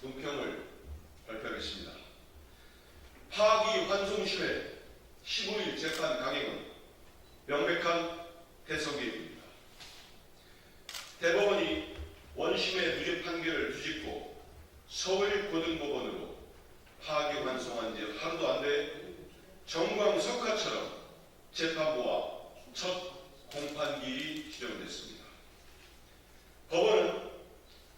논평을 발표하겠습니다. 파기환송심의 15일 재판 강행은 명백한 대선 개입입니다. 대법원이 원심의 무죄 판결을 뒤집고 서울고등법원으로 파기환송한 지 하루도 안 돼 정광석화처럼 재판부와 첫 공판기일이 지정됐습니다. 법원은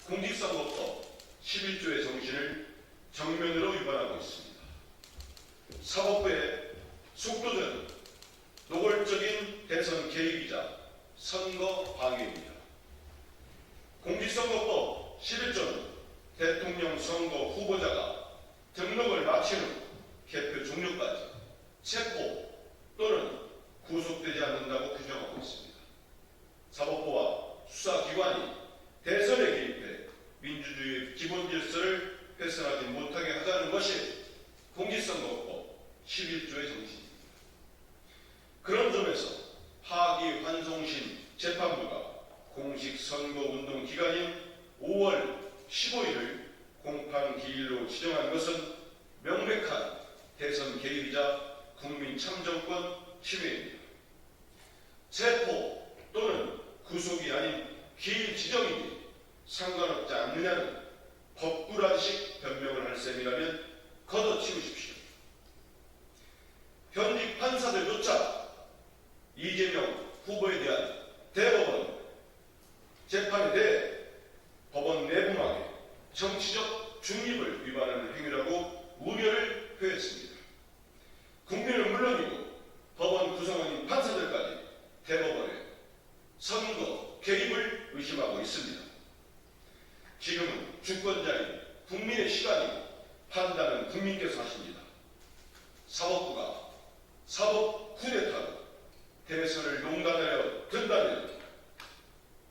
공직선거법 11조의 정신을 정면으로 위반하고 있습니다. 사법부의 속도전, 노골적인 대선 개입이자 선거 방해입니다. 공직선거법 11조는 대통령 선거 후보자가 등록을 마친 후 개표 종료까지 체포 또는 구속되지 않는다고 규정하고 있습니다. 사법부와 수사기관이 대선에 개입해 민주주의의 기본 질서를 훼손하지 못하게 하자는 것이 공직선거법 11조의 정신입니다. 그런 점에서 파기환송심 재판부가 공식 선거운동 기간인 5월 15일을 공판기일로 지정한 것은 명백한 대선 개입이자 국민 참정권 침해입니다. 체포 또는 구속이 아닌 기일 지정이니 상관없지 않느냐는 법꾸라지식 변명을 할 셈이라면 걷어치우십시오. 현직 판사들조차 이재명 후보에 대한 대법원 재판에 대해 법원 내부망에 정치적 중립을 위반하는 행위라고 우려를 표했습니다. 국민은 물론이고 법원 구성원인 판사들까지 대법원의 선거 개입을 의심하고 있습니다. 지금은 주권자인 국민의 시간이고 판단은 국민께서 하십니다. 사법부가 사법 쿠데타로 대선을 용단하려 든다면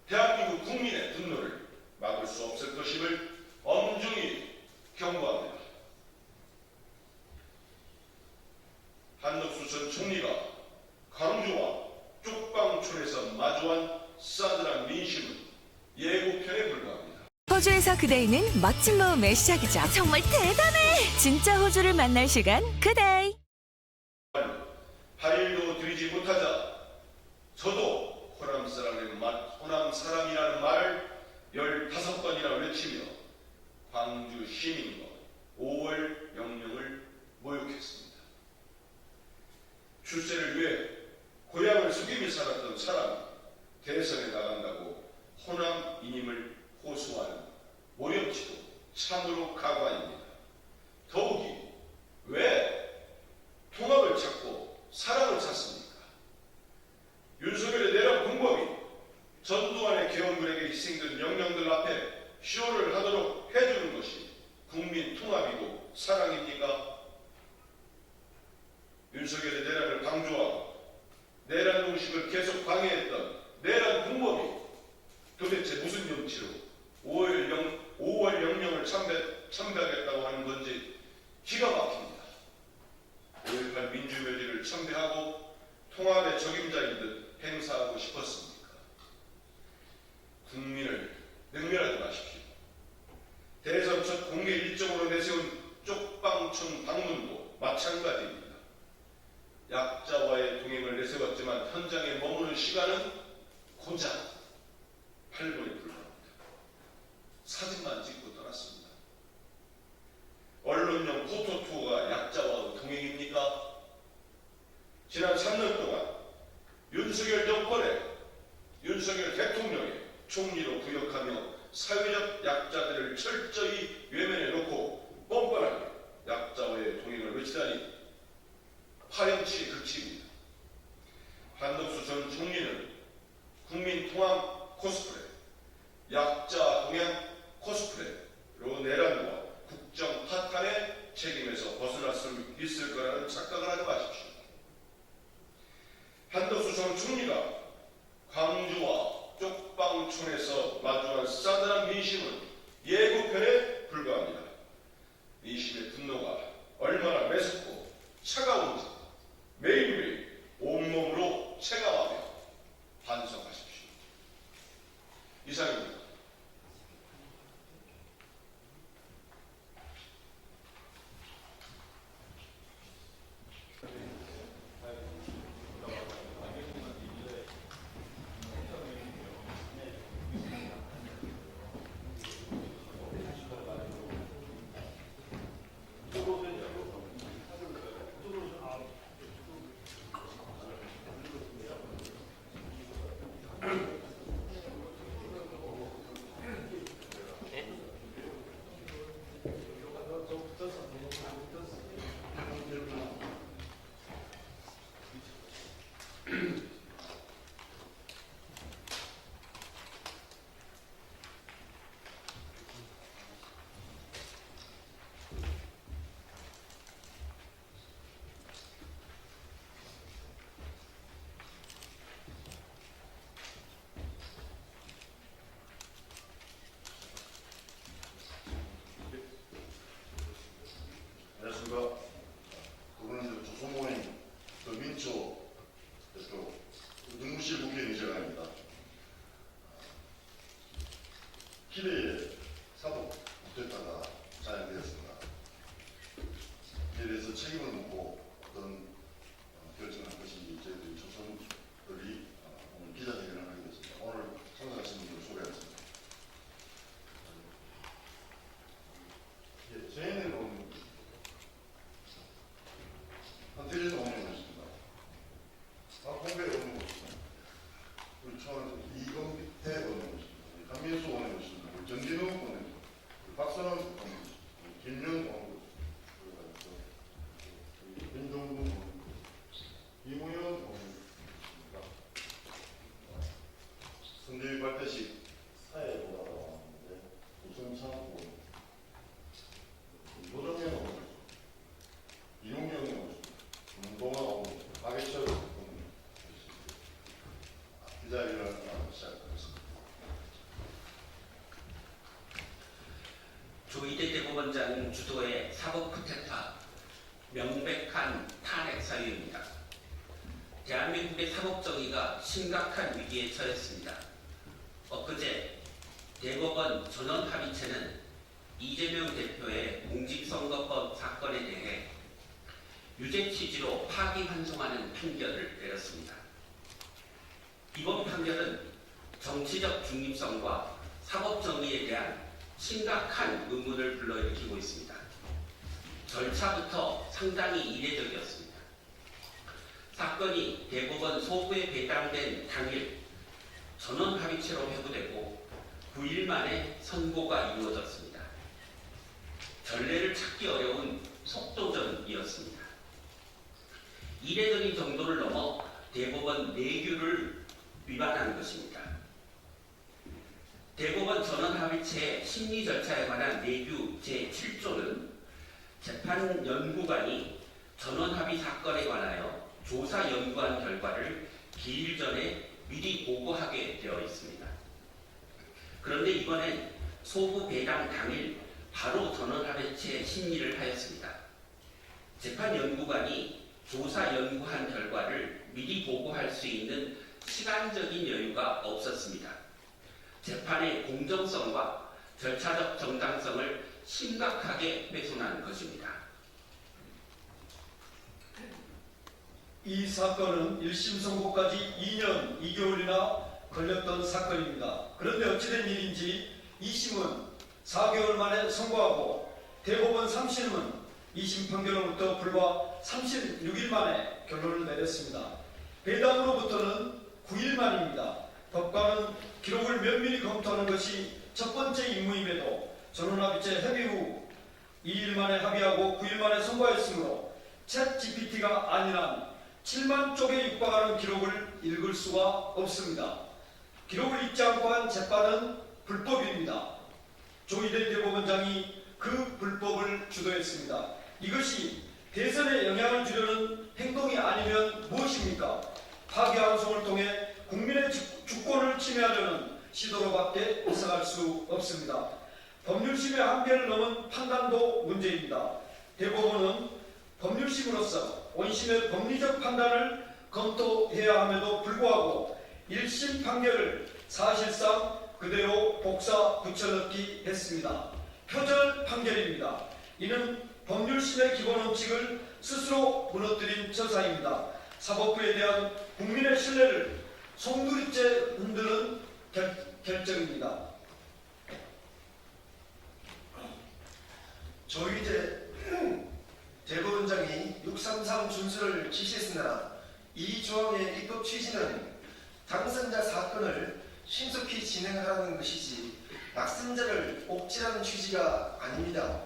대한민국 국민의 분노를 막을 수 없을 것임을 엄중히 경고합니다. 한덕수 전 총리가 광주와 쪽방촌에서 마주한 싸늘한 민심은 예고편에 불과합니다. 호주에서 그데이는 멋진 모험의 시작이죠. 정말 대단해! 진짜 호주를 만날 시간, 그데이! 8일도 드리지 못하자 저도 호남 사람이라는 말을 15번이나 외치며 광주 시민과 5월 영령을 모욕했습니다. 출세를 위해 고향을 속이며 살았던 사람이 대선에 나간다고 호남인임을 호소하는 모욕치도 참으로 가관입니다. 더욱이 왜 통합을 찾고 사랑을 찾습니까? 윤석열의 내란 공범이 전두환의 개헌군에게 희생된 영령들 앞에 쇼를 하도록 해주는 것이 국민 통합이고 사랑입니까? 윤석열의 내란을 강조하고 내란 공식을 계속 방해했던 내란 공범이 도대체 무슨 염치로 5월 영령을 참배하겠다고 하는 건지 기가 막힙니다. 5.18 민주묘지를 참배하고 통합의 적임자인 듯 행사하고 싶었습니까? 국민을 능멸하지 마십시오. 대선 첫 공개 일정으로 내세운 쪽방촌 방문도 마찬가지입니다. 약자와의 동행을 내세웠지만 현장에 머무는 시간은 고작 8분에 불과합니다. 사진만 찍고 떠났습니다. 언론용 포토투어가 약자와의 동행입니까? 지난 3년 동안 윤석열 정권에 윤석열 대통령의 총리로 부역하며 사회적 약자들을 철저히 외면해놓고 뻔뻔하게 약자와의 동행을 외치다니 파렴치에 그칩니다. 한덕수 전 총리는 국민 통합 코스프레, 약자 동향 코스프레로 내란과 국정 파탄의 책임에서 벗어날 수 있을 거라는 착각을 하지 마십시오. 한덕수 전 총리가 광주와 쪽방촌에서 마주한 싸늘한 민심은 예고편에 불과합니다. 민심의 분노가 얼마나 매섭고 차가운지 매일매일 온몸으로 체감하며 반성하십시오. 이상입니다. 책임을 묻고 어떤 결정을 할 것인지 저희들이 초선들이 오늘 기자회견을 하게 됐습니다. 오늘 참석하신 분들 소개하겠습니다. 예, 저희는 오늘 한태진 의원님 오셨습니다. 박홍배 의원님 오셨습니다. 그리고 초안에서 이건태 의원님 오셨습니다. 강민수 의원님 오셨습니다. 정진우 의원님, 박선원 의원님 오셨습니다. 김영 의원님, 민동구 의원님, 이무현 의원님, 선대위 발대식 사회보다가 왔는데 우성찬 의원님, 노정현 의원님, 이용경 의원님, 문동아 의원님, 박예철 의원님, 기자회견을 시작하겠습니다. 조희대 대법원장 주도의 사법 쿠데타 명백한 탄핵 사유입니다. 대한민국의 사법 정의가 심각한 위기에 처했습니다. 엊그제 대법원 전원 합의체는 이재명 대표의 공직선거법 사건에 대해 유죄 취지로 파기환송하는 판결을 내렸습니다. 이번 판결은 정치적 중립성과 사법 정의에 대한 심각한 의문을 불러일으키고 있습니다. 절차부터 상당히 이례적이었습니다. 사건이 대법원 소부에 배당된 당일 전원 합의체로 회부되고 9일 만에 선고가 이루어졌습니다. 전례를 찾기 어려운 속도전이었습니다. 이례적인 정도를 넘어 대법원 내규를 위반한 것입니다. 대법원 전원합의체 심리 절차에 관한 내규 제7조는 재판연구관이 전원합의 사건에 관하여 조사 연구한 결과를 기일 전에 미리 보고하게 되어 있습니다. 그런데 이번엔 소부 배당 당일 바로 전원합의체 심리를 하였습니다. 재판연구관이 조사 연구한 결과를 미리 보고할 수 있는 시간적인 여유가 없었습니다. 재판의 공정성과 절차적 정당성을 심각하게 훼손한 것입니다. 이 사건은 1심 선고까지 2년 2개월이나 걸렸던 사건입니다. 그런데 어찌된 일인지 2심은 4개월 만에 선고하고 대법원 3심은 2심 판결로부터 불과 36일 만에 결론을 내렸습니다. 배당으로부터는 9일 만입니다. 법관은 기록을 면밀히 검토하는 것이 첫 번째 임무임에도 전원합의체 협의 후 2일 만에 합의하고 9일 만에 선고하였으므로 챗 GPT가 아니란 7만 쪽에 육박하는 기록을 읽을 수가 없습니다. 기록을 읽지 않고 한 재판은 불법입니다. 조희대 대법원장이 그 불법을 주도했습니다. 이것이 대선에 영향을 주려는 행동이 아니면 무엇입니까? 파기환송을 통해 국민의 주권을 침해하려는 시도로밖에 해석할 수 없습니다. 법률심의 한계를 넘은 판단도 문제입니다. 대법원은 법률심으로서 원심의 법리적 판단을 검토해야 함에도 불구하고 1심 판결을 사실상 그대로 복사 붙여넣기 했습니다. 표절 판결입니다. 이는 법률심의 기본 원칙을 스스로 무너뜨린 처사입니다. 사법부에 대한 국민의 신뢰를 송두리째 흔드는 결정입니다. 조희대 대법원장이 633 준수를 지시했으나 이 조항의 입법 취지는 당선자 사건을 신속히 진행하라는 것이지 낙선자를 옥죄하는 취지가 아닙니다.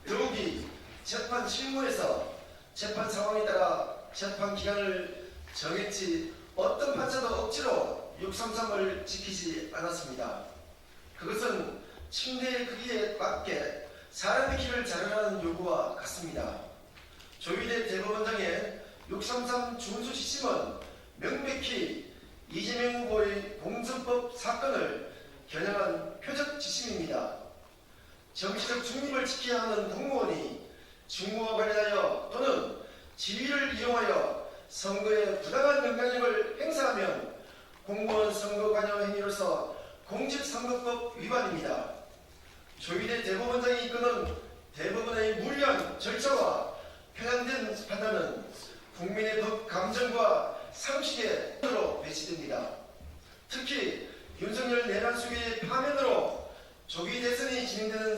더욱이 재판 실무에서 재판 상황에 따라 재판 기간을 정했지 어떤 판사도 억지로 633을 지키지 않았습니다. 그것은 침대의 크기에 맞게 사람의 키를 자르라는 요구와 같습니다. 조희대 대법원장의 633 준수 지침은 명백히 이재명 후보의 공천법 사건을 겨냥한 표적 지침입니다. 정치적 중립을 지켜야 하는 공무원이 직무와 관련하여 또는 지위를 이용하여 선거에 부당한 영향력을 행사하면 공무원 선거 관여 행위로서 공직선거법 위반입니다. 조희대 대법원장이 이끄는 대법원의 무리한 절차와 표현된 판단은 국민의 법 감정과 상식에 배치됩니다. 특히 윤석열 내란 수계의 파면으로 조기 대선이 진행되는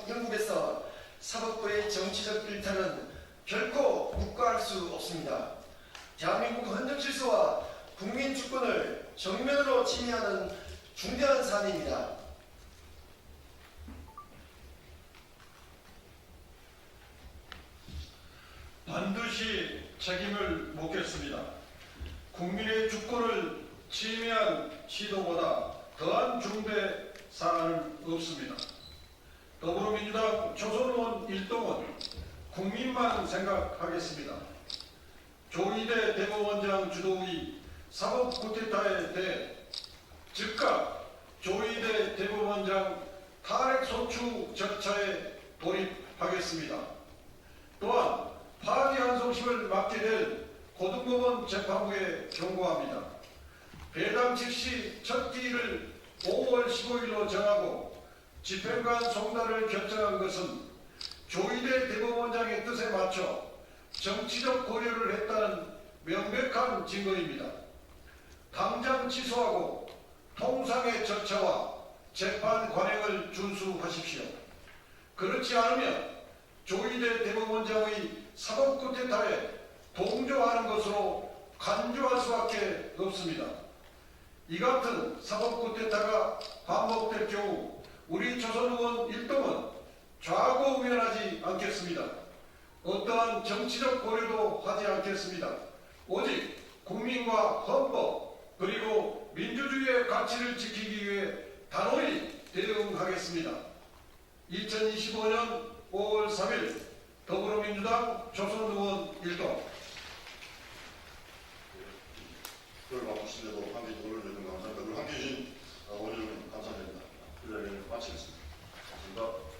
영국에서 사법부의 정치적 일탈은 결코 묵과할 수 없습니다. 대한민국 헌정질서와 국민 주권을 정면으로 침해하는 중대한 사안입니다. 반드시 책임을 묻겠습니다. 국민의 주권을 침해한 시도보다 더한 중대 사안은 없습니다. 더불어민주당 조선의원 일동은 국민만 생각하겠습니다. 조희대 대법원장 주도의 사법 쿠데타에 대해 즉각 조희대 대법원장 탄핵 소추 절차에 돌입하겠습니다. 또한 파기환송심을 맡게 될 고등법원 재판부에 경고합니다. 배당 즉시 첫 기일을 5월 15일로 정하고 집행관 송달을 결정한 것은 조희대 대법원장의 뜻에 맞춰 정치적 고려를 했다는 명백한 증거입니다. 당장 취소하고 통상의 절차와 재판 관행을 준수하십시오. 그렇지 않으면 조희대 대법원장의 사법 쿠데타에 동조하는 것으로 간주할 수밖에 없습니다. 이 같은 사법 쿠데타가 반복될 경우 우리 조선의원 일동은 좌고우면하지 않겠습니다. 어떠한 정치적 고려도 하지 않겠습니다. 오직 국민과 헌법 그리고 민주주의의 가치를 지키기 위해 단호히 대응하겠습니다. 2025년 5월 3일 더불어민주당 조선의원 일동. 그걸 바꾸시려고 함께 올려주셔서 감사합니다. 그리고 함께 해주신 원장님 감사드립니다. 그 자리를 마치겠습니다. 감사합니다.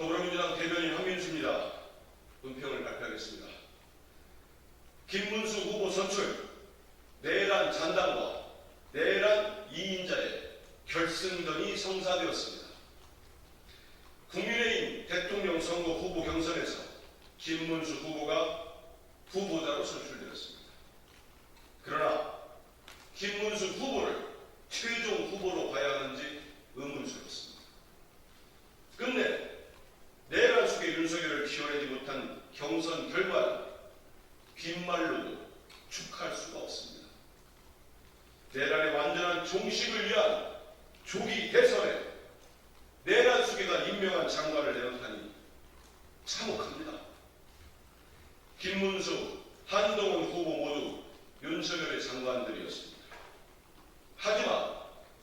더불어민주당 대변인 황민수입니다. 논평을 발표하겠습니다. 김문수 후보 선출, 내란 잔당과 내란 2인자의 결승전이 성사되었습니다. 국민의힘 대통령 선거 후보 경선에서 김문수 후보가 후보자로 선출되었습니다. 그러나 김문수 후보를 최종 후보로 봐야 하는지 의문스럽습니다. 끝내 내란 속의 윤석열을 키워내지 못한 경선 결과는 빈말로도 축하할 수가 없습니다. 내란의 완전한 종식을 위한 조기 대선에 내란 속에다 임명한 장관을 내놓다니 참혹합니다. 김문수, 한동훈 후보 모두 윤석열의 장관들이었습니다. 하지만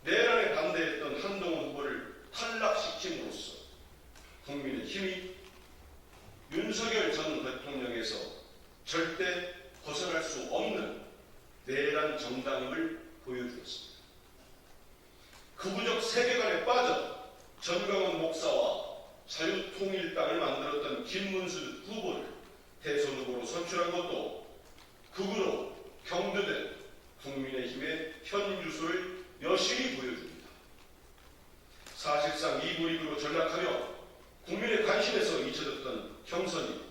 내란에 반대했던 한동훈 후보를 탈락시킴으로써 국민의힘이 윤석열 전 대통령에서 절대 벗어날 수 없는 내란 정당임을 보여주었습니다. 극우적 세계관에 빠져 전광훈 목사와 자유통일당을 만들었던 김문수 후보를 대선 후보로 선출한 것도 극우로 경도된 국민의힘의 현주소를 여실히 보여줍니다. 사실상 2부 리그로 전락하며 국민의 관심에서 잊혀졌던 경선이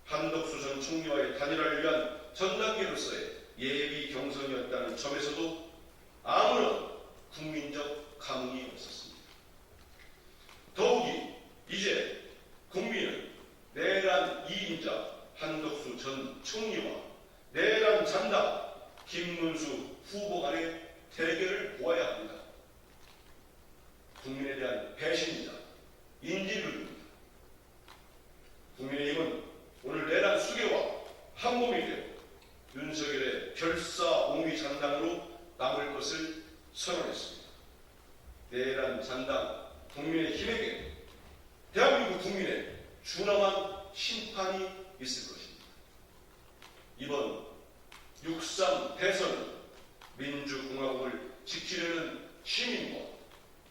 한덕수 전 총리와의 단일화를 위한 전단계로서의 예비 경선이었다는 점에서도 아무런 국민적 감흥이 없었습니다. 더욱이 이제 국민은 내란 2인자 한덕수 전 총리와 내란 잔당 김문수 후보 간의 대결을 보아야 합니다. 국민에 대한 배신이자 인지불입니다. 국민의힘은 오늘 내란 수계와 한몸이 되어 윤석열의 결사옹위 잔당으로 남을 것을 선언했습니다. 내란 잔당 국민의힘에게 대한민국 국민의 준엄한 심판이 있을 것입니다. 이번 6.3 대선은 민주공화국을 지키려는 시민과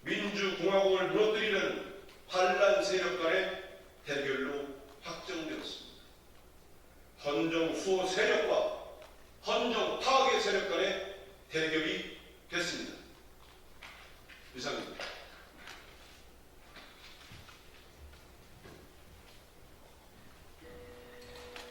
민주공화국을 무너뜨리는 반란 세력 간의 대결로 확정되었습니다. 헌정 수호 세력과 헌정 파괴 세력 간의 대결이 됐습니다.